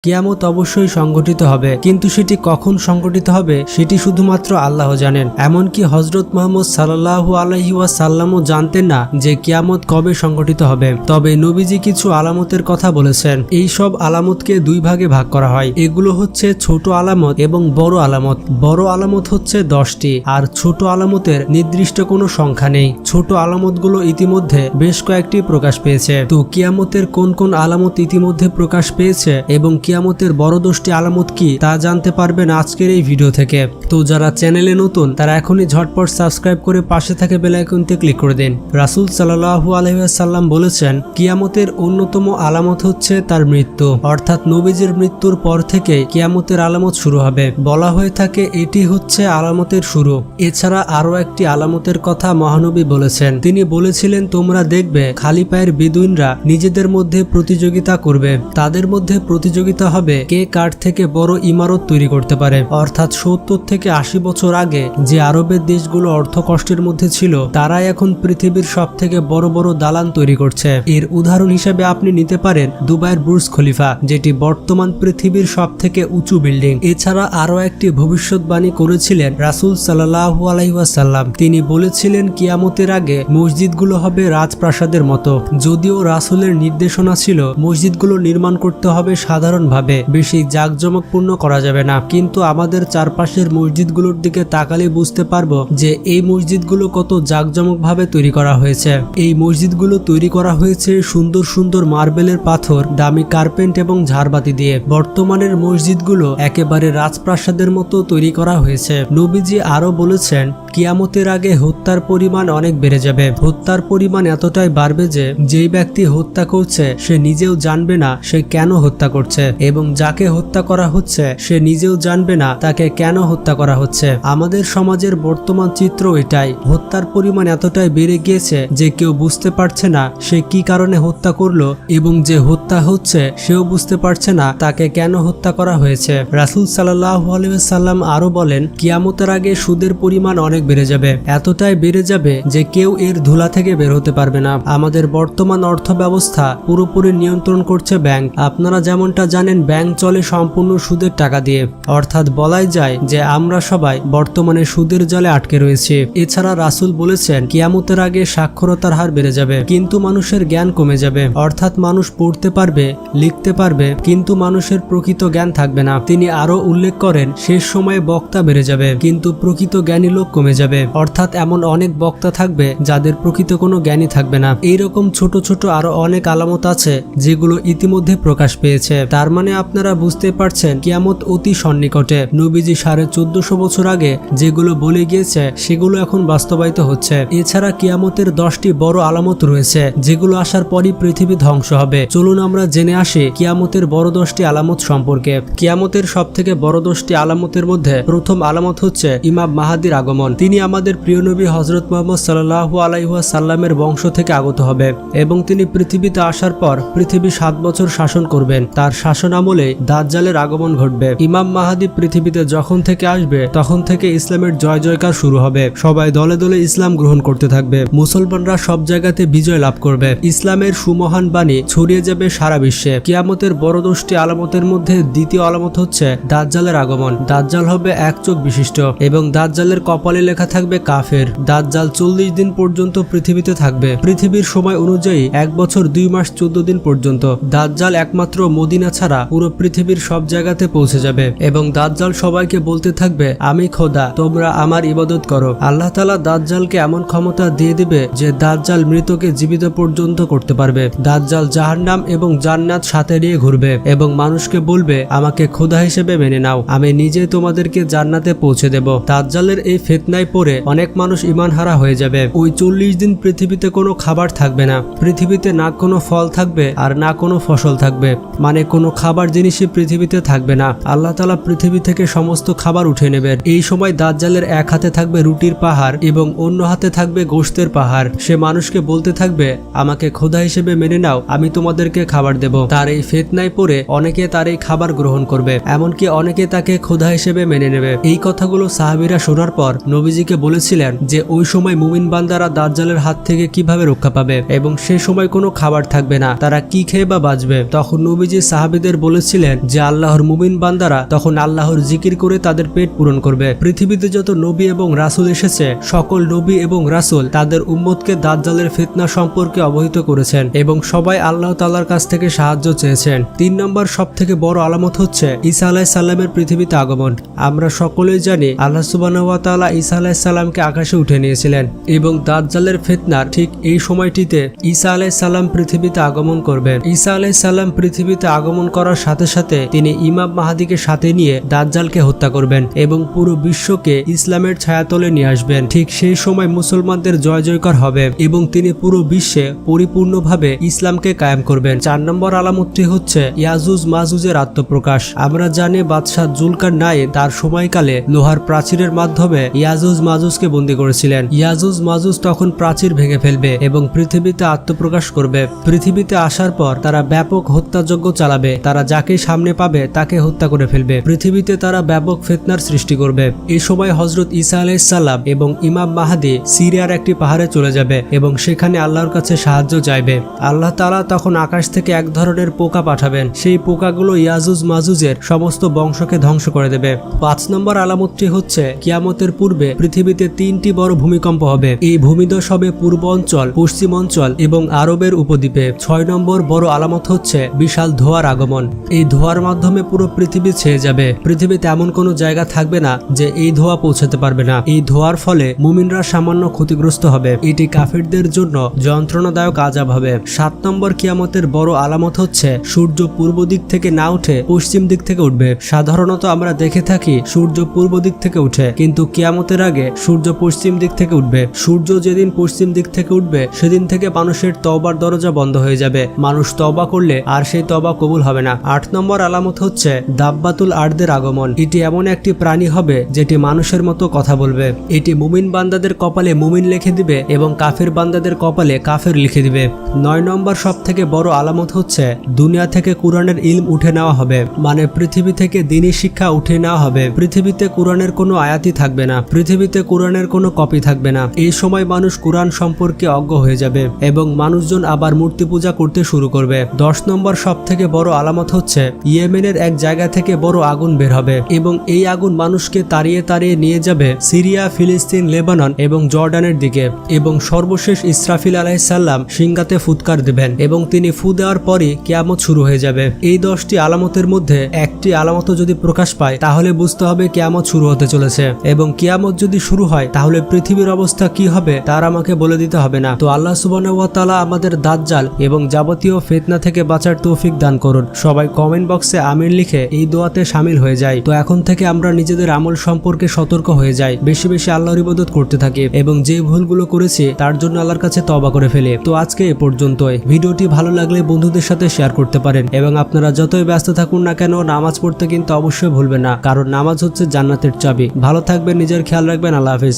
কিয়ামত অবশ্যই সংঘটিত হবে, কিন্তু সেটি কখন সংঘটিত হবে সেটি শুধুমাত্র আল্লাহ জানেন। এমনকি হযরত মুহাম্মদ সাল্লাল্লাহু আলাইহি ওয়াসাল্লামও জানতেন না যে কিয়ামত কবে সংঘটিত হবে। তবে নবীজি কিছু আলামতের কথা বলেছেন। এই সব আলামতকে দুই ভাগে ভাগ করা হয়। এগুলো হচ্ছে ছোট আলামত এবং বড় আলামত। বড় আলামত হচ্ছে 10টি, আর ছোট আলামতের নির্দিষ্ট কোনো সংখ্যা নেই। ছোট আলামতগুলো ইতিমধ্যে বেশ কয়েকটি প্রকাশ পেয়েছে। তো কিয়ামতের কোন কোন আলামত ইতিমধ্যে প্রকাশ পেয়েছে এবং কিয়ামতের বড় 10টি আলামত কি তা জানতে পারবেন আজকের এই ভিডিও থেকে। তো যারা চ্যানেলে নতুন তারা এখনই ঝটপট সাবস্ক্রাইব করে পাশে থাকা বেল আইকনটি ক্লিক করে দিন। রাসূল সাল্লাল্লাহু আলাইহি ওয়াসাল্লাম বলেছেন, কিয়ামতের অন্যতম আলামত হচ্ছে তার মৃত্যু, অর্থাৎ নবীজির মৃত্যুর পর থেকে কিয়ামতের আলামত শুরু হবে। বলা হয়ে থাকে এটি হচ্ছে আলামতের শুরু। এছাড়া আরো একটি আলামতের কথা মহানবী বলেছেন। তিনি বলেছিলেন, তোমরা দেখবে খালি পায়ের বেদুইনরা নিজেদের মধ্যে প্রতিযোগিতা করবে। তাদের মধ্যে প্রতিযোগিতা হবে কে কাঠ থেকে বড় ইমারত তৈরি করতে পারে। অর্থাৎ 70 থেকে 80 বছর আগে যে আরবের দেশগুলো অর্থ কষ্টের মধ্যে ছিল, তারাই এখন পৃথিবীর সব থেকে বড় বড় দালান তৈরি করছে। এর উদাহরণ হিসেবে আপনি নিতে পারেন দুবাইয়ের বুর্জ খলিফা, যেটি বর্তমান পৃথিবীর সব থেকে উঁচু বিল্ডিং। এছাড়া আরো একটি ভবিষ্যৎবাণী করেছিলেন রাসূল সাল্লাল্লাহু আলাইহি ওয়াসাল্লাম। তিনি বলেছিলেন কিয়ামতের আগে মসজিদগুলো হবে রাজপ্রাসাদের মতো। যদিও রাসূলের নির্দেশনা ছিল মসজিদগুলো নির্মাণ করতে হবে সাধারণভাবে, বেশি জাঁকজমকপূর্ণ করা যাবে না, কিন্তু আমাদের চারপাশের মসজিদগুলোর দিকে তাকালে বুঝতে পারবো যে এই মসজিদগুলো কত জাঁকজমকভাবে তৈরি করা হয়েছে। এই মসজিদগুলো তৈরি করা হয়েছে সুন্দর সুন্দর মার্বেলের পাথর, দামি কার্পেন্ট এবং ঝাড়বাতি দিয়ে। বর্তমানের মসজিদগুলো একেবারে রাজপ্রাসাদের মতো তৈরি করা হয়েছে। নবীজি আরো বলেছেন, কিয়ামতের আগে হত্যার পরিমাণ অনেক বেড়ে যাবে। হত্যার পরিমাণ এতটাই বাড়বে যে যেই ব্যক্তি হত্যা করছে সে নিজেও জানবে না সে কেন হত্যা করছে, এবং যাকে হত্যা করা হচ্ছে সে নিজেও জানবে না তাকে কেন হত্যা করা হচ্ছে। আমাদের সমাজের বর্তমান চিত্র এটাই। হত্যার পরিমাণ এতটাই বেড়ে গিয়েছে যে কেউ বুঝতে পারছে না সে কি কারণে হত্যা করলো, এবং যে হত্যা হচ্ছে সেও বুঝতে পারছে না তাকে কেন হত্যা করা হয়েছে। রাসূল সাল্লাল্লাহু আলাইহি ওয়াসাল্লাম আরো বলেন, কিয়ামতের আগে সুদের পরিমাণ অনেক বেড়ে যাবে। এতটাই বেড়ে যাবে যে কেউ এর ধুলা থেকে বের হতে পারবে না। আমাদের বর্তমান অর্থ ব্যবস্থা পুরোপুরি নিয়ন্ত্রণ করছে ব্যাংক। আপনারা যেমনটা জানেন, ব্যাংক চলে সম্পূর্ণ সুদের টাকা দিয়ে। অর্থাৎ বলাই যায় যে আমরা সবাই বর্তমানে সুদের জালে আটকে রয়েছি। এছাড়া রাসূল বলেছেন, কিয়ামতের আগে সাক্ষরতার হার বেড়ে যাবে, কিন্তু মানুষের জ্ঞান কমে যাবে। অর্থাৎ মানুষ পড়তে পারবে, লিখতে পারবে, কিন্তু মানুষের প্রকৃত জ্ঞান থাকবে না। তিনি আরো উল্লেখ করেন, শেষ সময়ে বক্তা বেড়ে যাবে কিন্তু প্রকৃত জ্ঞানী লোক কমে যাবে। অর্থাৎ এমন অনেক বক্তা থাকবে যাদের প্রকৃত কোনো জ্ঞানী থাকবে না। এইরকম ছোট ছোট আরো অনেক আলামত আছে যেগুলো ইতিমধ্যে প্রকাশ পেয়েছে। তার মানে আপনারা বুঝতে পারছেন কিয়ামত অতি সন্নিকটে। নবীজি 1450 বছর আগে যেগুলো বলে গিয়েছে সেগুলো এখন বাস্তবায়িত হচ্ছে। এছাড়া কিয়ামতের 10টি বড় আলামত রয়েছে যেগুলো আসার পরই পৃথিবী ধ্বংস হবে। চলুন আমরা জেনে আসি কিয়ামতের বড় 10টি আলামত সম্পর্কে। কিয়ামতের সব থেকে বড় 10টি আলামতের মধ্যে প্রথম আলামত হচ্ছে ইমাম মাহাদির আগমন। তিনি আমাদের প্রিয় নবী হযরত মুহাম্মদ সাল্লাল্লাহু আলাইহি ওয়াসাল্লামের বংশ থেকে আগত হবে এবং তিনি পৃথিবীতে আসার পর পৃথিবী 7 বছর শাসন করবেন। তার শাসন আমলে দাজ্জালের আগমন ঘটবে। ইমাম মাহাদি পৃথিবীতে যখন থেকে আসবে তখন থেকে ইসলামের জয় জয়কার শুরু হবে। সবাই দলে দলে ইসলাম গ্রহণ করতে থাকবে। মুসলমানরা সব জায়গাতে বিজয় লাভ করবে। ইসলামের সুমহান বাণী ছড়িয়ে যাবে সারা বিশ্বে। কিয়ামতের বড় 10টি আলামতের মধ্যে দ্বিতীয় আলামত হচ্ছে দাজ্জালের আগমন। দাজ্জাল হবে এক চোখ বিশিষ্ট এবং দাজ্জালের কপালে লেখা থাকবে কাফের। দাজ্জাল 40 দিন পর্যন্ত পৃথিবীতে থাকবে। পৃথিবীর সময় অনুযায়ী 1 বছর 2 মাস 14 দিন পর্যন্ত। দাজ্জাল একমাত্র মদিনা ছাড়া পুরো পৃথিবীর সব জায়গাতে পৌঁছে যাবে এবং দাজ্জাল সবাইকে বলতে থাকবে, আমি খোদা, তোমরা আমার ইবাদত করো। আল্লাহ তাআলা দাজ্জালকে এমন ক্ষমতা দিয়ে দিবে যে দাজ্জাল মৃতকে জীবিত পর্যন্ত করতে পারবে। দাজ্জাল জাহান্নাম এবং জান্নাত সাথে নিয়ে ঘুরবে এবং মানুষকে বলবে, আমাকে খোদা হিসেবে মেনে নাও, আমি নিজে তোমাদেরকে জান্নাতে পৌঁছে দেব। দাজ্জালের এই ফিতনায় পড়ে অনেক মানুষ ঈমান হারা হয়ে যাবে। ওই 40 দিন পৃথিবীতে কোনো খাবার থাকবে না। পৃথিবীতে না কোনো ফল থাকবে আর না কোনো ফসল থাকবে, মানে কোনো খাবার জিনিসই পৃথিবীতে থাকবে না। আল্লাহ তাআলা পৃথিবী থেকে সমস্ত খাবার উঠে নেবেন। এই সময় দাজ্জালের এক হাতে থাকবে রুটির পাহাড় এবং অন্য হাতে থাকবে গোশতের পাহাড়। সে মানুষকে বলতে থাকবে, আমাকে খোদা হিসেবে মেনে নাও, আমি তোমাদেরকে খাবার দেব। তার এই ফিতনায় পড়ে অনেকে তার এই খাবার গ্রহণ করবে, এমনকি অনেকে তাকে খোদা হিসেবে মেনে নেবে। এই কথাগুলো সাহাবীরা শোনার পর নবী নবীজিকে বলেছিলেন যে ওই সময় মুমিন বান্দারা দাজ্জালের হাত থেকে কিভাবে রক্ষা পাবে এবং সে সময় কোনো খাবার থাকবে না, তারা কি খেয়ে বা বাঁচবে। তখন নবীজি সাহাবীদের বলেছিলেন যে আল্লাহর মুমিন বান্দারা তখন আল্লাহর জিকির করে তাদের পেট পূরণ করবে। পৃথিবীতে যত নবী এবং রাসূল এসেছে সকল নবী এবং রাসূল তাদের উম্মতকে দাজ্জালের ফিতনা সম্পর্কে অবহিত করেছেন এবং সবাই আল্লাহ তাআলার কাছ থেকে সাহায্য চেয়েছেন। 3 নম্বর সবথেকে বড় আলামত হচ্ছে ঈসা আলাইহিস সালামের পৃথিবীতে আগমন। আমরা সকলেই জানি আল্লাহ সুবহানাহু ওয়া তাআলা ঈসা আলাইহিস সালামকে আকাশে উঠে নিয়েছিলেন এবং দাজ্জালের ফিতনার ঠিক এই সময়টিতে ঈসা আলাইহিস সালাম পৃথিবীতে আগমন করবেন। ঈসা আলাইহিস সালাম পৃথিবীতে আগমন করার সাথে সাথে তিনি ইমাম মাহদীকে সাথে নিয়ে দাজ্জালকে হত্যা করবেন এবং পুরো বিশ্বকে ইসলামের ছায়াতলে নিয়ে আসবেন। ঠিক সেই সময় মুসলমানদের জয় জয়কার হবে এবং তিনি পুরো বিশ্বে পরিপূর্ণভাবে ইসলামকে কায়েম করবেন। 4 নম্বর আলামতটি হচ্ছে ইয়াজুজ মাজুজের আত্মপ্রকাশ। আমরা জানি বাদশাহ জুলকারনাইন তার সময়কালে লোহার প্রাচীরের মাধ্যমে ইয়াজুজ মাজুজকে বন্দী করেছিলেন। ইয়াজুজ মাজুজ তখন প্রাচীর ভেঙে ফেলবে এবং পৃথিবীতে আত্মপ্রকাশ করবে। পৃথিবীতে আসার পর তারা ব্যাপক হত্যাযজ্ঞ চালাবে, তারা যাকে সামনে পাবে তাকে হত্যা করে ফেলবে। পৃথিবীতে তারা ব্যাপক ফিতনার সৃষ্টি করবে। এই সময় হযরত ঈসা আলাইহিস সালাম এবং ইমাম মাহদী সিরিয়ার একটি পাহাড়ে চলে যাবে এবং সেখানে আল্লাহর কাছে সাহায্য চাইবে। আল্লাহ তাআলা তখন আকাশ থেকে এক ধরনের পোকা পাঠাবেন, সেই পোকাগুলো ইয়াজুজ মাজুজের সমস্ত বংশকে ধ্বংস করে দেবে। 5 নম্বর আলামতটি হচ্ছে কিয়ামতের পূর্বে পৃথিবীতে 3টি বড় ভূমিকম্প হবে। এই ভূমিধস হবে পূর্ব অঞ্চল, পশ্চিম অঞ্চল এবং আরবের উপদ্বীপে। 6 নম্বর বড় আলামত হচ্ছে বিশাল ধোঁয়ার আগমন। এই ধোঁয়ার মাধ্যমে পুরো পৃথিবী ছেয়ে যাবে। পৃথিবীতে এমন কোনো জায়গা থাকবে না যে এই ধোঁয়া পৌঁছাতে পারবে না। এই ধোঁয়ার ফলে মুমিনরা সামান্য ক্ষতিগ্রস্ত হবে। এটি কাফিরদের জন্য যন্ত্রণাদায়ক আযাব হবে। 7 নম্বর কিয়ামতের বড় আলামত হচ্ছে সূর্য পূর্ব দিক থেকে না উঠে পশ্চিম দিক থেকে উঠবে। সাধারণত আমরা দেখে থাকি সূর্য পূর্ব দিক থেকে উঠে, কিন্তু কিয়ামতের আগে সূর্য পশ্চিম দিক থেকে উঠবে। সূর্য যেদিন পশ্চিম দিক থেকে উঠবে সেদিন থেকে মানুষের তওবার দরজা বন্ধ হয়ে যাবে। মানুষ তওবা করলে আর সেই তওবা কবুল হবে না। 8 নম্বর আলামত হচ্ছে দাব্বাতুল আরদের আগমন। এটি এমন একটি প্রাণী হবে যেটি মানুষের মতো কথা বলবে। এটি মুমিন বান্দাদের কপালে মুমিন লিখে দিবে এবং কাফের বান্দাদের কপালে কাফের লিখে দিবে। 9 নম্বর সবথেকে বড় আলামত হচ্ছে দুনিয়া থেকে কোরআনের ইলম উঠে নেওয়া হবে, মানে পৃথিবী থেকে দ্বীনি শিক্ষা উঠে নেওয়া হবে। পৃথিবীতে কোরআনের কোনো আয়াতই থাকবে না, পৃথিবীতে কোরআনের কোনো কপি থাকবে না। এই সময় মানুষ কোরআন সম্পর্কে অজ্ঞ হয়ে যাবে এবং মানুষজন আবার মূর্তি পূজা করতে শুরু করবে। 10 নম্বর সবথেকে বড় আলামত হচ্ছে ইয়েমেনের এক জায়গা থেকে বড় আগুন বের হবে এবং এই আগুন মানুষকে তাড়িয়ে তাড়িয়ে নিয়ে যাবে সিরিয়া, ফিলিস্তিন, লেবানন এবং জর্ডানের দিকে। এবং সর্বশেষ ইসরাফিল আলাইহিস সালাম সিংহাতে ফুৎকার দেবেন এবং তিনি ফু দেওয়ার পরই কিয়ামত শুরু হয়ে যাবে। এই 10টি আলামতের মধ্যে একটি আলামত যদি প্রকাশ পায় তাহলে বুঝতে হবে কিয়ামত শুরু হতে চলেছে, এবং কিয়ামত যদি শুরু হয় তাহলে পৃথিবীর অবস্থা কি হবে তার আমাকে বলে দিতে হবে না। তো আল্লাহ সুবহানাহু ওয়া তাআলা আমাদের দাজ্জাল এবং যাবতীয় ফিতনা থেকে বাঁচার তৌফিক দান করুন। সবাই কমেন্ট বক্সে আমিন লিখে এই দোয়াতে শামিল হয়ে যায়। তো এখন থেকে আমরা নিজেদের আমল সম্পর্কে সতর্ক হয়ে যাই, বেশি বেশি আল্লাহর ইবাদত করতে থাকি এবং যে ভুলগুলো করেছি তার জন্য আল্লাহর কাছে তওবা করে ফেলি। তো আজকে এ পর্যন্তই। ভিডিওটি ভালো লাগলে বন্ধুদের সাথে শেয়ার করতে পারেন এবং আপনারা যতই ব্যস্ত থাকুন না কেন নামাজ পড়তে কিন্তু অবশ্যই ভুলবেন না, কারণ নামাজ হচ্ছে জান্নাতের চাবি। ভালো থাকবেন, নিজের খেয়াল রাখবেন। আল্লাহ হাফেজ।